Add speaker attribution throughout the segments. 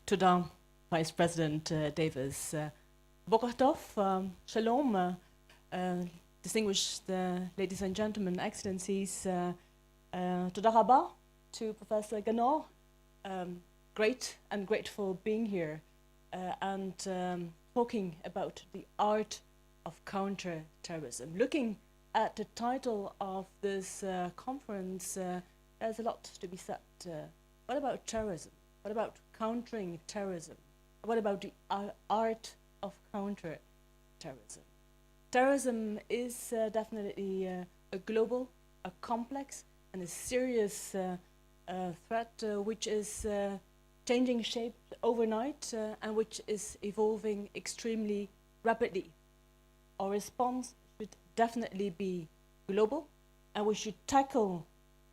Speaker 1: Toda, Vice President Davis. Boker tov, shalom, distinguished ladies and gentlemen, excellencies. Toda rabba to Professor Ganor. Great and grateful being here and talking about the art of counter-terrorism. Looking at the title of this conference, there's a lot to be said. What about terrorism? What about countering terrorism? What about the art of counter-terrorism? Terrorism is definitely a global, a complex, and a serious threat which is changing shape overnight and which is evolving extremely rapidly. Our response should definitely be global, and we should tackle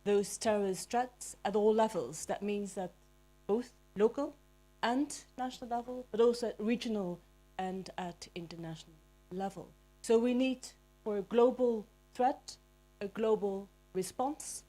Speaker 1: those terrorist threats at all levels. That means that both local and national level, but also at regional and at international level. So we need, for a global threat, a global response,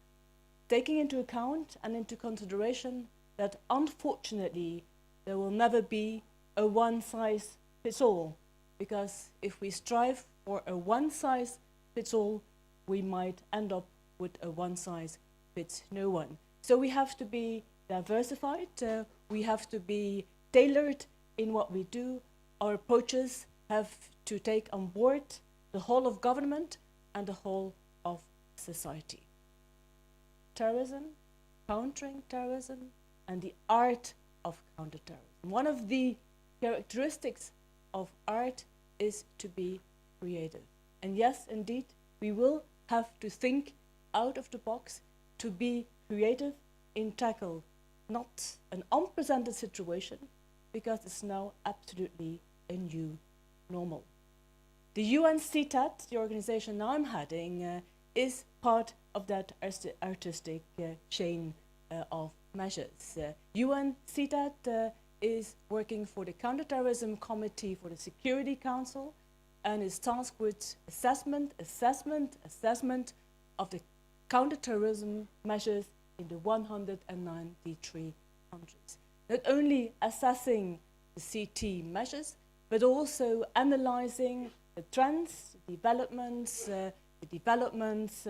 Speaker 1: taking into account and into consideration that unfortunately there will never be a one-size-fits-all, because if we strive for a one-size-fits-all, we might end up with a one-size-fits-no-one. So we have to be diversified, we have to be tailored in what we do. Our approaches have to take on board the whole of government and the whole of society. Terrorism, countering terrorism, and the art of counterterrorism. One of the characteristics of art is to be creative. And yes, indeed, we will have to think out of the box to be creative in tackle not an unprecedented situation, because it's now absolutely a new normal. The UNCTAD, the organization I'm heading, is part of that artistic chain of measures. UNCTAD is working for the Counterterrorism Committee for the Security Council and is tasked with assessment of the counterterrorism measures in the 193 countries. Not only assessing the CT measures, but also analyzing the trends, the developments,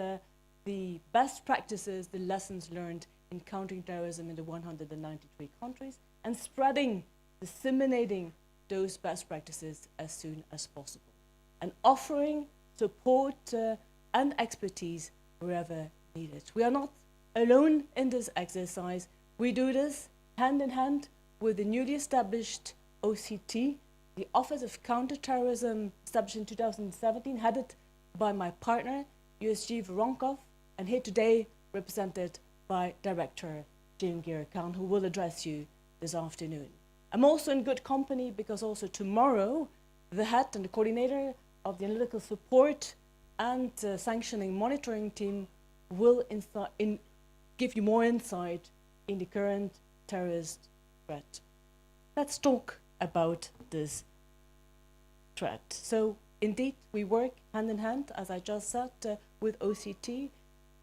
Speaker 1: the best practices, the lessons learned in countering terrorism in the 193 countries, and spreading, disseminating those best practices as soon as possible, and offering support and expertise wherever needed. We are not alone in this exercise. We do this hand in hand with the newly established OCT, the Office of Counterterrorism, established in 2017, headed by my partner, USG Voronkov, and here today represented by Director Jehangir Khan, who will address you this afternoon. I'm also in good company because also tomorrow, the head and the coordinator of the analytical support and sanctioning monitoring team will give you more insight in the current terrorist threat. Let's talk about this threat. So indeed, we work hand in hand, as I just said, with OCT.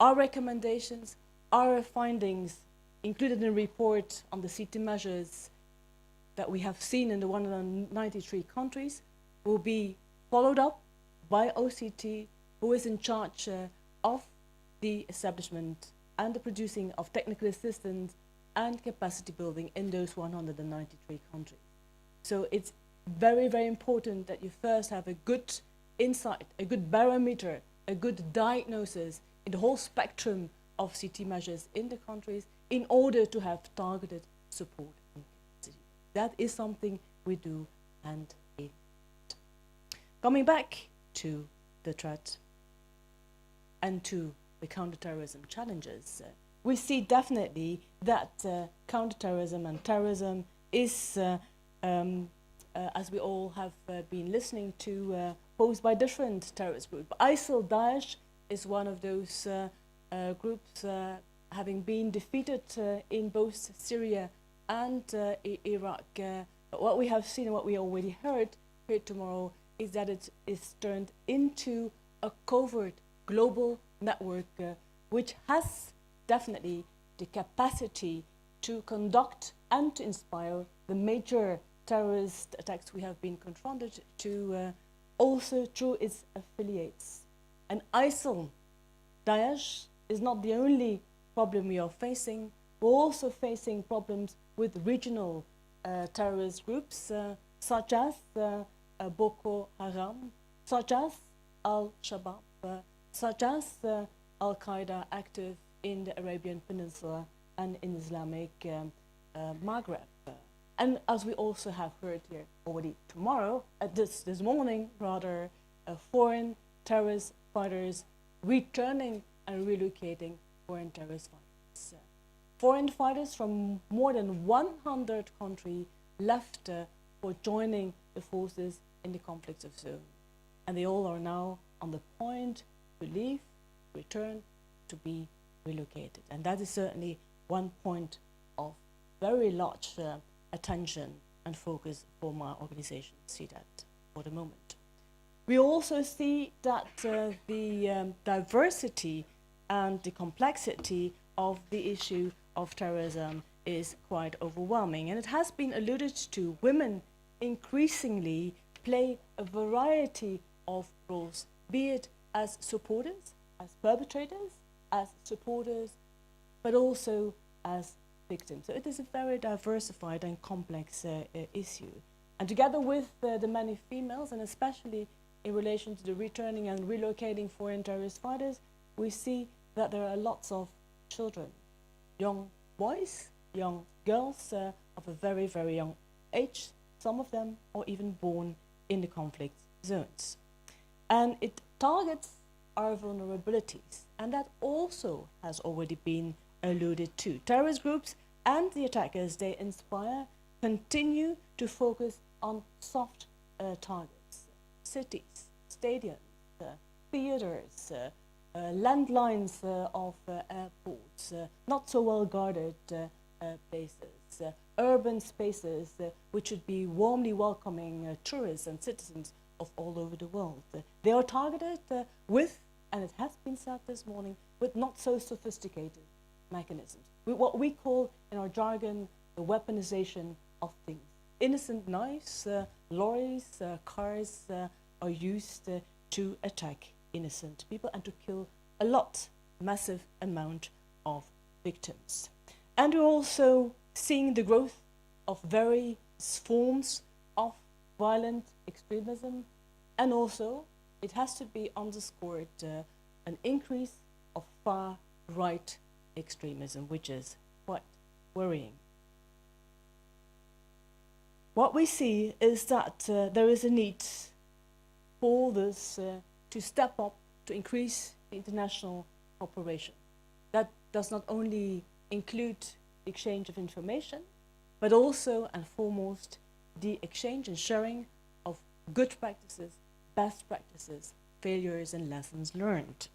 Speaker 1: Our recommendations, our findings included in a report on the CT measures that we have seen in the 193 countries will be followed up by OCT, who is in charge of the establishment and the producing of technical assistance and capacity building in those 193 countries. So it's very, very important that you first have a good insight, a good barometer, a good diagnosis in the whole spectrum of CT measures in the countries in order to have targeted support and capacity. That is something we do hand in hand. Coming back to the threat and to the counterterrorism challenges, we see definitely that counterterrorism and terrorism is, as we all have been listening to, posed by different terrorist groups. ISIL, Daesh, is one of those groups having been defeated in both Syria and Iraq. But what we have seen and what we already heard here tomorrow is that it is turned into a covert global network which has definitely the capacity to conduct and to inspire the major terrorist attacks we have been confronted to, also through its affiliates. And ISIL, Daesh, is not the only problem we are facing. We're also facing problems with regional terrorist groups, such as Boko Haram, such as Al-Shabaab, such as Al-Qaeda active in the Arabian Peninsula and in Islamic Maghreb. And as we also have heard here already this morning, foreign terrorist fighters returning and relocating foreign terrorist fighters. Foreign fighters from more than 100 countries left for joining the forces in the conflict zone. And they all are now on the point to leave, return, to be relocated. And that is certainly one point of very large attention and focus for my organization, CDAT, for the moment. We also see that the diversity and the complexity of the issue of terrorism is quite overwhelming. And it has been alluded to, women increasingly play a variety of roles, be it as supporters, as perpetrators, as supporters, but also as victims. So it is a very diversified and complex issue. And together with the many females, and especially in relation to the returning and relocating foreign terrorist fighters, we see that there are lots of children, young boys, young girls of a very, very young age. Some of them are even born in the conflict zones. And it targets our vulnerabilities, and that also has already been alluded to. Terrorist groups and the attackers they inspire continue to focus on soft targets, cities, stadiums, theaters, landlines of airports, not so well guarded places, urban spaces which should be warmly welcoming tourists and citizens of all over the world. They are targeted with, and it has been said this morning, with not so sophisticated mechanisms. What we call in our jargon the weaponization of things. Innocent knives, lorries, cars are used to attack innocent people and to kill a massive amount of victims. And we're also seeing the growth of various forms of violent extremism, and also, it has to be underscored, an increase of far-right extremism, which is quite worrying. What we see is that there is a need for this to step up, to increase the international cooperation. That does not only include the exchange of information, but also and foremost the exchange and sharing of good practices, best practices, failures and lessons learned.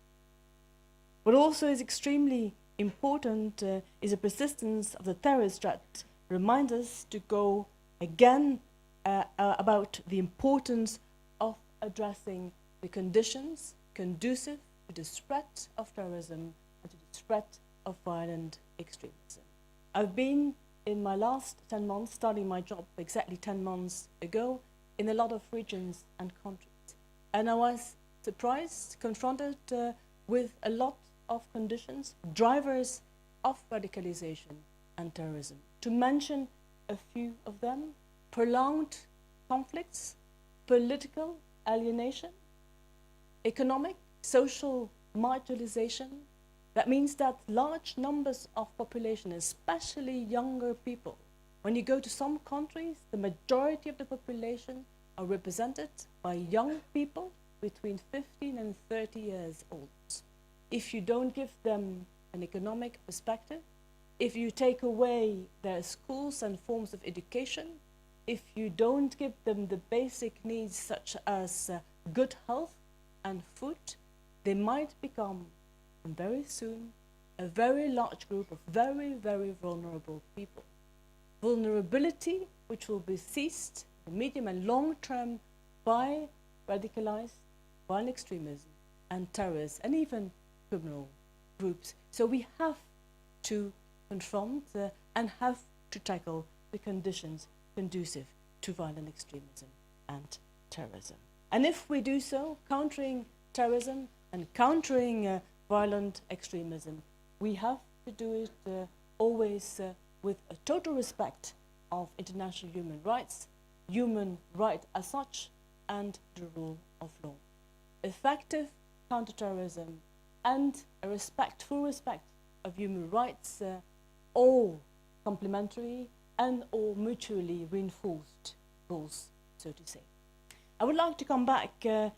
Speaker 1: What also is extremely important is the persistence of the terrorist threat. Reminds us to go again about the importance of addressing the conditions conducive to the spread of terrorism and to the spread of violent extremism. I've been in my last 10 months, starting my job exactly 10 months ago, in a lot of regions and countries. And I was surprised, confronted with a lot of conditions, drivers of radicalization and terrorism. To mention a few of them: prolonged conflicts, political alienation, economic, social marginalization. That means that large numbers of population, especially younger people, when you go to some countries, the majority of the population are represented by young people between 15 and 30 years old. If you don't give them an economic perspective, if you take away their schools and forms of education, if you don't give them the basic needs such as good health and food, they might become, very soon, a very large group of very, very vulnerable people. Vulnerability which will be seized in the medium and long term by radicalized violent extremism and terrorists and even criminal groups. So we have to confront and have to tackle the conditions conducive to violent extremism and terrorism. And if we do so, countering terrorism and countering violent extremism, we have to do it always with a total respect of international human rights as such, and the rule of law. Effective counterterrorism and a full respect of human rights, all complementary and all mutually reinforced goals, so to say. I would like to come back to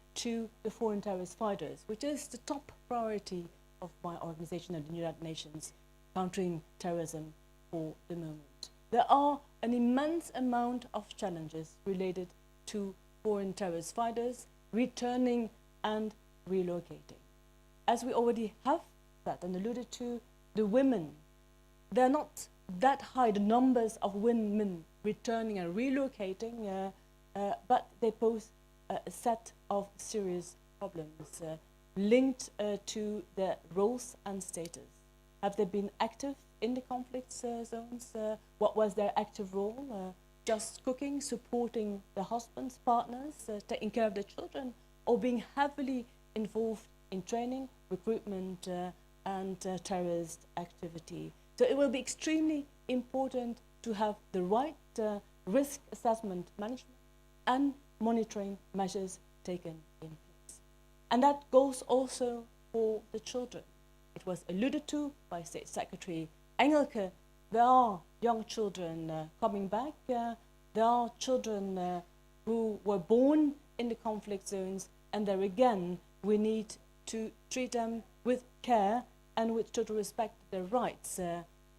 Speaker 1: the foreign terrorist fighters, which is the top priority of my organization at the United Nations, countering terrorism for the moment. There are an immense amount of challenges related to foreign terrorist fighters returning and relocating. As we already have said and alluded to, the women, they're not that high, the numbers of women returning and relocating, but they pose a set of serious problems linked to their roles and status. Have they been active in the conflict zones? What was their active role? Just cooking, supporting their husbands, partners, taking care of their children, or being heavily involved in training, recruitment, and terrorist activity. So it will be extremely important to have the right risk assessment management and monitoring measures taken in place. And that goes also for the children. It was alluded to by State Secretary Engelke. There are young children coming back. There are children who were born in the conflict zones, and there again, we need to treat them with care and with total respect to their rights,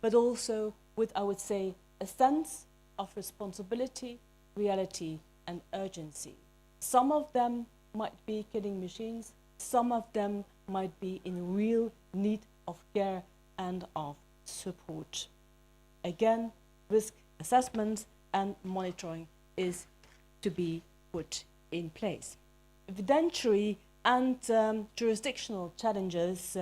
Speaker 1: but also with, I would say, a sense of responsibility, reality, and urgency. Some of them might be killing machines, some of them might be in real need of care and of support. Again, risk assessment and monitoring is to be put in place. Evidentiary and jurisdictional challenges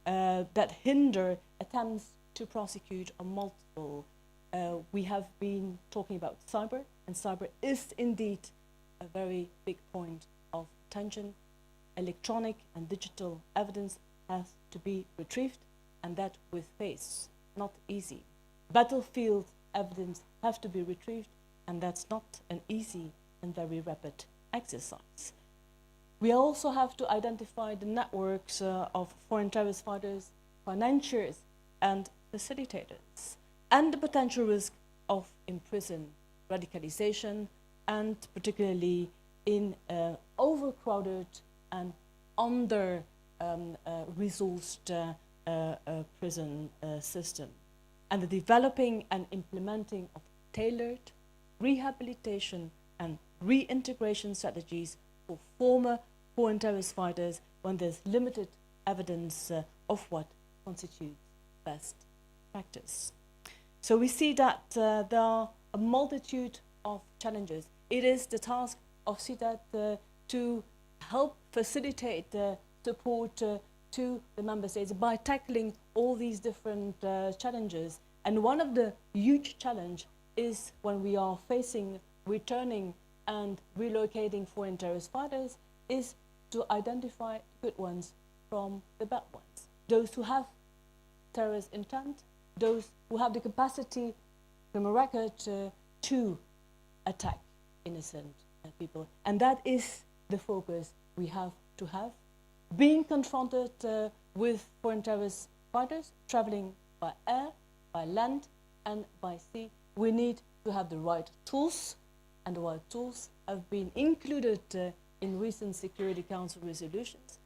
Speaker 1: that hinder attempts to prosecute are multiple. We have been talking about cyber, and cyber is indeed a very big point of attention. Electronic and digital evidence has to be retrieved, and that with pace, not easy. Battlefield evidence have to be retrieved, and that's not an easy and very rapid exercise. We also have to identify the networks of foreign terrorist fighters, financiers, and facilitators, and the potential risk of imprisoned radicalization, and particularly in overcrowded and under-resourced prison system, and the developing and implementing of tailored rehabilitation and reintegration strategies for former foreign terrorist fighters when there's limited evidence of what constitutes best practice. So we see that there are a multitude of challenges. It is the task of CITAD to help facilitate support to the member states by tackling all these different challenges. And one of the huge challenges is when we are facing returning and relocating foreign terrorist fighters is to identify the good ones from the bad ones. Those who have terrorist intent, those who have the capacity from a record to attack innocent people. And that is the focus we have to have. Being confronted with foreign terrorist fighters traveling by air, by land, and by sea, we need to have the right tools, and the right tools have been included in recent Security Council resolutions,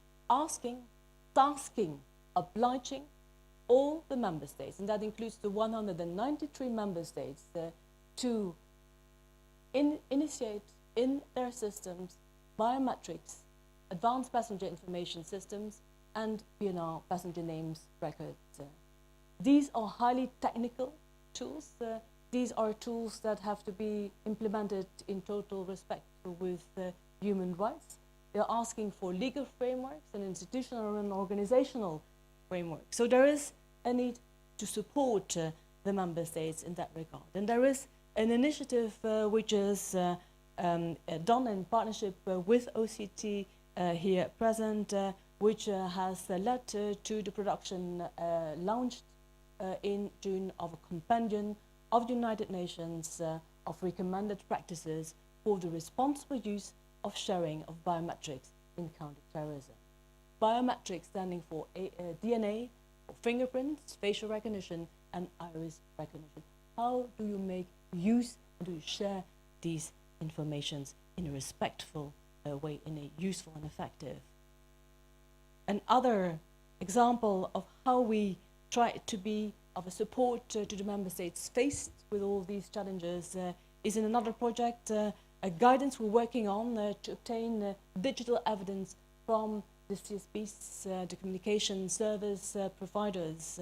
Speaker 1: tasking, obliging all the member states, and that includes the 193 member states, to initiate in their systems biometrics, advanced passenger information systems, and PNR, passenger names records. These are highly technical tools. These are tools that have to be implemented in total respect with human rights. They're asking for legal frameworks and institutional and organizational frameworks. So there is a need to support the member states in that regard. And there is an initiative which is done in partnership with OCT here present, which has led to the production launched in June of a compendium of the United Nations of recommended practices for the responsible use of sharing of biometrics in counterterrorism. Biometrics standing for DNA, for fingerprints, facial recognition, and iris recognition. How do you make use, how do you share these informations in a respectful way, in a useful and effective? Another example of how we try to be of a support to the member states faced with all these challenges is in another project, a guidance we're working on to obtain digital evidence from the CSPs, the communication service providers.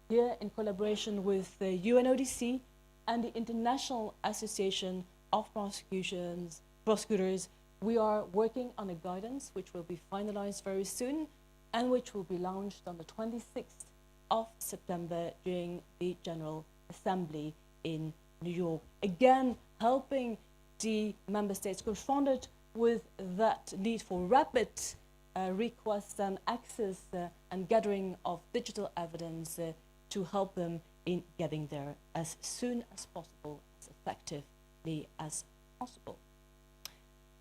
Speaker 1: Here in collaboration with the UNODC and the International Association of Prosecutors, we are working on a guidance which will be finalized very soon and which will be launched on the 26th of September during the General Assembly in New York. Again, helping the member states confronted with that need for rapid request and access and gathering of digital evidence to help them in getting there as soon as possible, as effectively as possible.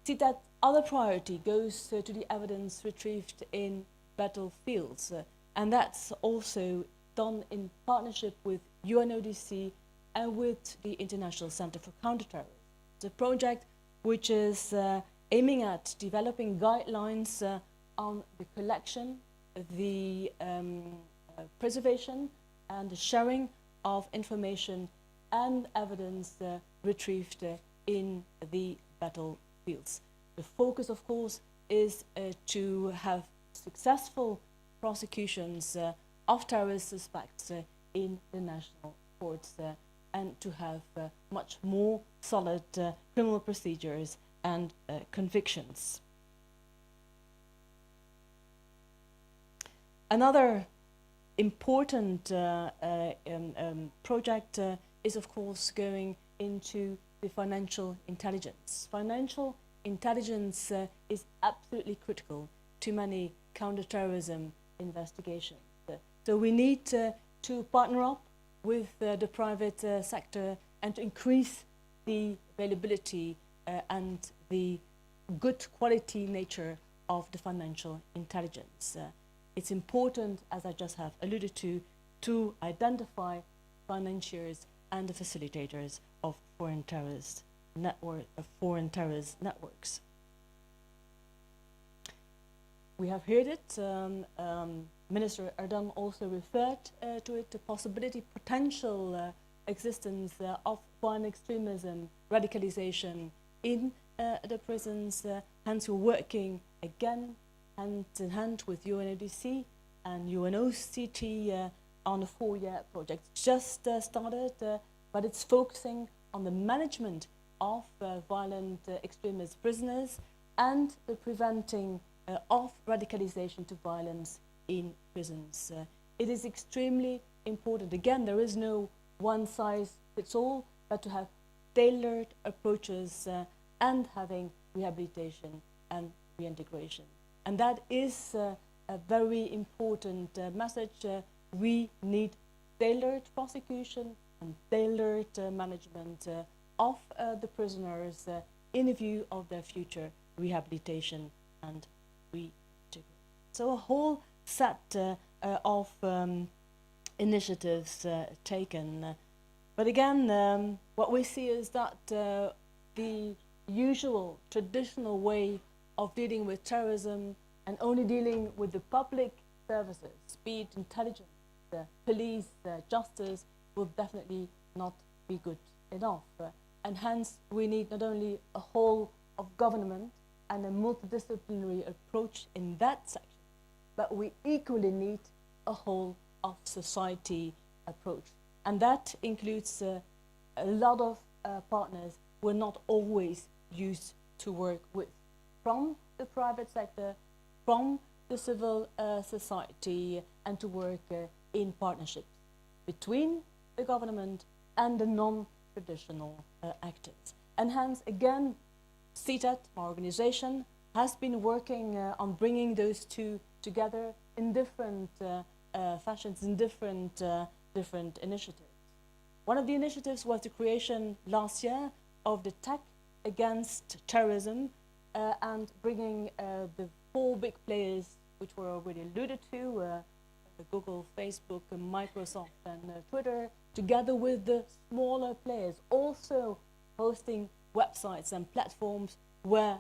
Speaker 1: See, that other priority goes to the evidence retrieved in battlefields, and that's also done in partnership with UNODC and with the International Center for Counterterrorism. It's a project which is aiming at developing guidelines on the collection, the preservation and the sharing of information and evidence retrieved in the battlefields. The focus, of course, is to have successful prosecutions of terrorist suspects in the national courts and to have much more solid criminal procedures and convictions. Another important project is, of course, going into the financial intelligence. Financial intelligence is absolutely critical to many counterterrorism investigations. So we need to partner up with the private sector and to increase the availability and the good quality nature of the financial intelligence. It's important, as I just have alluded to identify financiers and the facilitators of foreign terrorist networks. We have heard it. Minister Erdem also referred to it, the possibility, potential existence of violent extremism, radicalization in the prisons. Hence, we're working again hand in hand with UNODC and UNOCT on a 4-year project. Just started, but it's focusing on the management of violent extremist prisoners and the preventing of radicalization to violence in prisons. It is extremely important. Again, there is no one size fits all, but to have tailored approaches and having rehabilitation and reintegration. And that is a very important message. We need tailored prosecution and tailored management of the prisoners in view of their future rehabilitation and reintegration. So a whole set of initiatives taken. But again, what we see is that the usual traditional way of dealing with terrorism and only dealing with the public services, be it intelligence, police, justice, will definitely not be good enough. And hence, we need not only a whole of government and a multidisciplinary approach in that section, but we equally need a whole of society approach. And that includes a lot of partners we're not always used to work with, from the private sector, from the civil society, and to work in partnerships between the government and the non-traditional actors. And hence, again, CTAT, my organization, has been working on bringing those two together in different fashions, in different initiatives. One of the initiatives was the creation last year of the Tech Against Terrorism and bringing the 4 big players, which were already alluded to, Google, Facebook, and Microsoft, and Twitter, together with the smaller players, also hosting websites and platforms where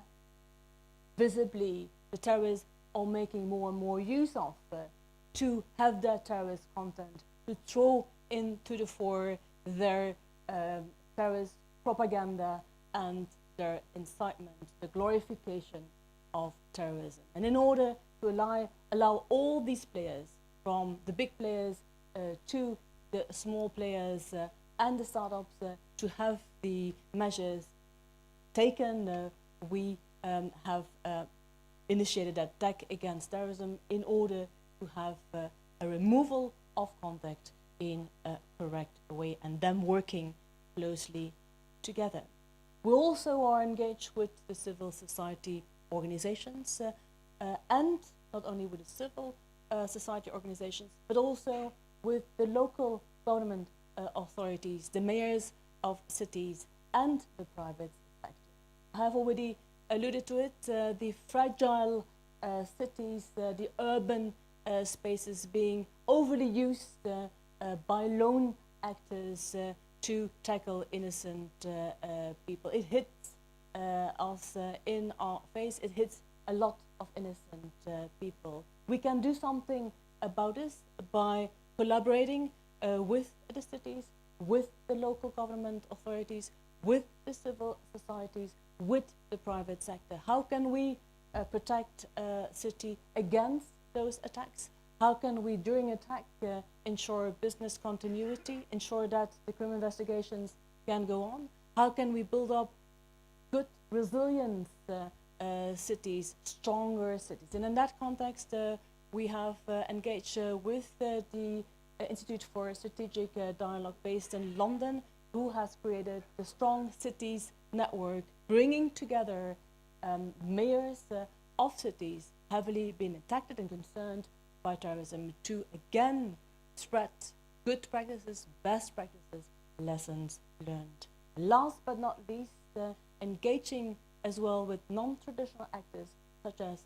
Speaker 1: visibly the terrorists are making more and more use of to have their terrorist content, to throw into the fore their terrorist propaganda and their incitement, the glorification of terrorism. And in order to allow all these players, from the big players to the small players and the startups, to have the measures taken, we have initiated that Tech Against Terrorism in order to have a removal of contact in a correct way, and them working closely together. We also are engaged with the civil society organizations, and not only with the civil society organizations, but also with the local government authorities, the mayors of cities, and the private sector. I have already alluded to it, the fragile cities, the urban spaces being overly used by lone actors to tackle innocent people. It hits us in our face, it hits a lot of innocent people. We can do something about this by collaborating with the cities, with the local government authorities, with the civil societies, with the private sector. How can we protect a city against those attacks? How can we, during attack, ensure business continuity, ensure that the criminal investigations can go on? How can we build up good, resilient cities, stronger cities? And in that context, we have engaged with the Institute for Strategic Dialogue based in London, who has created the Strong Cities Network, bringing together mayors of cities heavily been impacted and concerned by terrorism to again spread good practices, best practices, lessons learned. Last but not least, engaging as well with non-traditional actors such as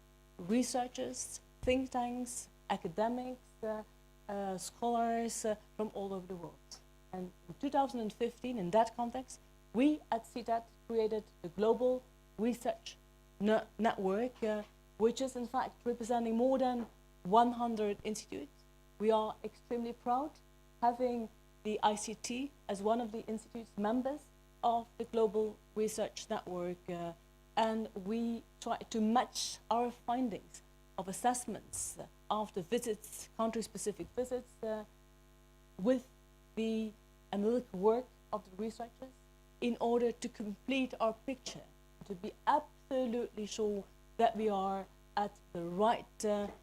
Speaker 1: researchers, think tanks, academics, scholars from all over the world. And in 2015, in that context, we at CTAT created the Global Research Network, which is in fact representing more than 100 institutes. We are extremely proud having the ICT as one of the institute's members of the Global Research Network, and we try to match our findings of assessments after visits, country-specific visits, with the analytical work of the researchers in order to complete our picture, to be absolutely sure that we are at the right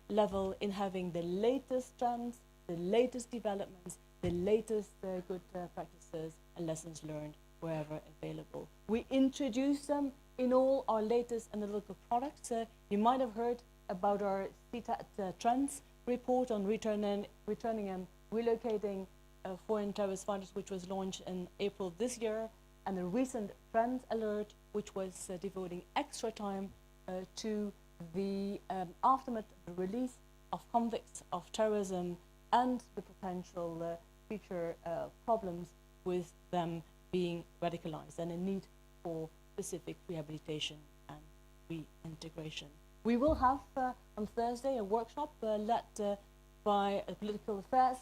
Speaker 1: level in having the latest trends, the latest developments, the latest good practices and lessons learned wherever available. We introduce them in all our latest analytical products. You might have heard about our CTAT Trends report on returning and relocating foreign terrorist fighters, which was launched in April this year, and a recent Trends Alert, which was devoting extra time to the aftermath of the release of convicts of terrorism and the potential future problems with them being radicalized and a need for specific rehabilitation and reintegration. We will have on Thursday a workshop led by a political affairs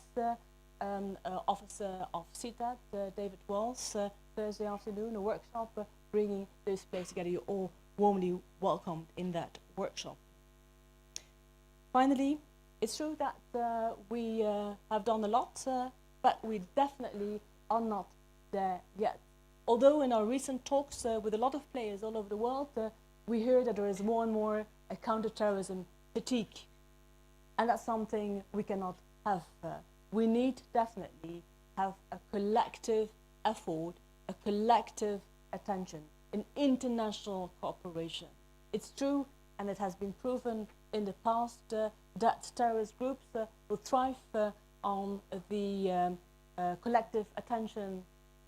Speaker 1: officer of CTAT, David Wells, Thursday afternoon, a workshop bringing this place together. You're all warmly welcomed in that workshop. Finally, it's true that we have done a lot, but we definitely are not there yet. Although in our recent talks with a lot of players all over the world, we hear that there is more and more a counter-terrorism fatigue. And that's something we cannot have. We need definitely have a collective effort, a collective attention, an international cooperation. It's true, and it has been proven in the past, that terrorist groups will thrive on the collective attention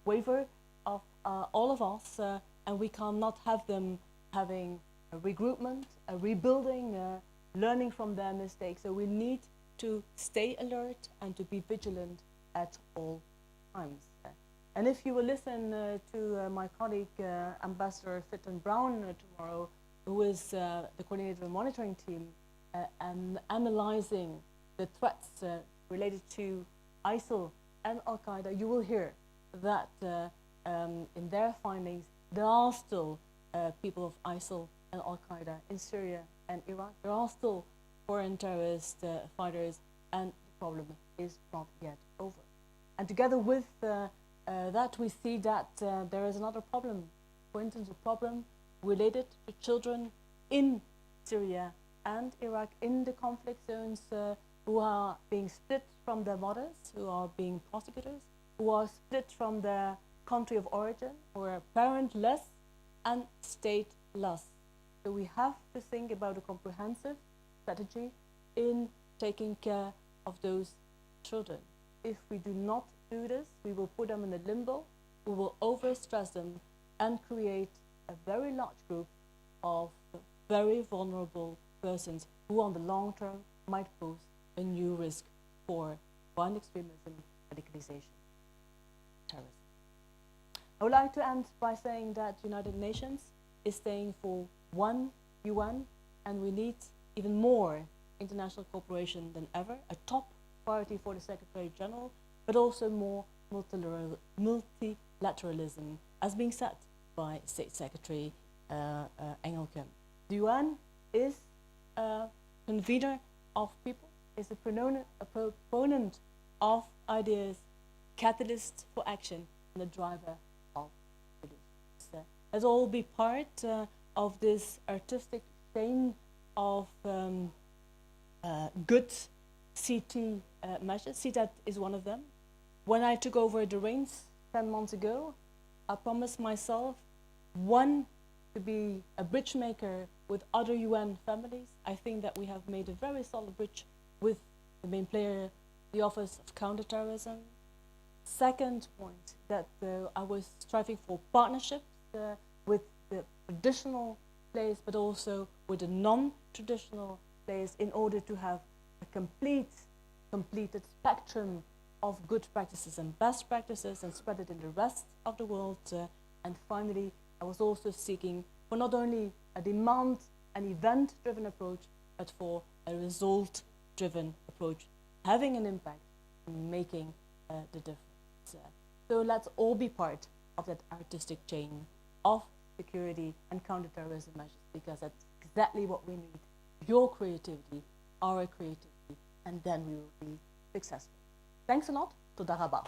Speaker 1: waiver of all of us, and we cannot have them having a regroupment, a rebuilding, learning from their mistakes. So we need to stay alert and to be vigilant at all times. And if you will listen to my colleague, Ambassador Fitton Brown tomorrow, who is the coordinator of the monitoring team, and analyzing the threats related to ISIL and Al-Qaeda, you will hear that in their findings, there are still people of ISIL and Al-Qaeda in Syria and Iraq. There are still foreign terrorist fighters, and the problem is not yet over. And together with that, we see that there is another problem. For instance, a problem related to children in Syria and Iraq, in the conflict zones, who are being split from their mothers, who are being prosecutors, who are split from their country of origin, who are parentless and stateless. So we have to think about a comprehensive strategy in taking care of those children. If we do not do this, we will put them in a limbo, we will overstress them and create a very large group of very vulnerable persons who on the long term might pose a new risk for violent extremism, radicalization, terrorism. I would like to end by saying that United Nations is staying for one UN, and we need even more international cooperation than ever, a top priority for the Secretary General, but also more multilateralism, as being said by State Secretary Engelke. The UN is a convener of people, is a proponent of ideas, catalyst for action, and a driver of solutions. Let's all be part of this artistic chain of good CT measures. CTAT is one of them. When I took over the reins 10 months ago, I promised myself, one, to be a bridge maker with other UN families. I think that we have made a very solid bridge with the main player, the Office of Counterterrorism. Second point, that I was striving for partnerships with the traditional players, but also with the non-traditional players, in order to have a completed spectrum of good practices and best practices and spread it in the rest of the world. And finally, I was also seeking for not only a demand and event-driven approach, but for a result-driven approach, having an impact and making the difference. So let's all be part of that artistic chain of security and counterterrorism measures, because that's exactly what we need. Your creativity, our creativity, and then we will be successful. Thanks a lot. Toda rabba.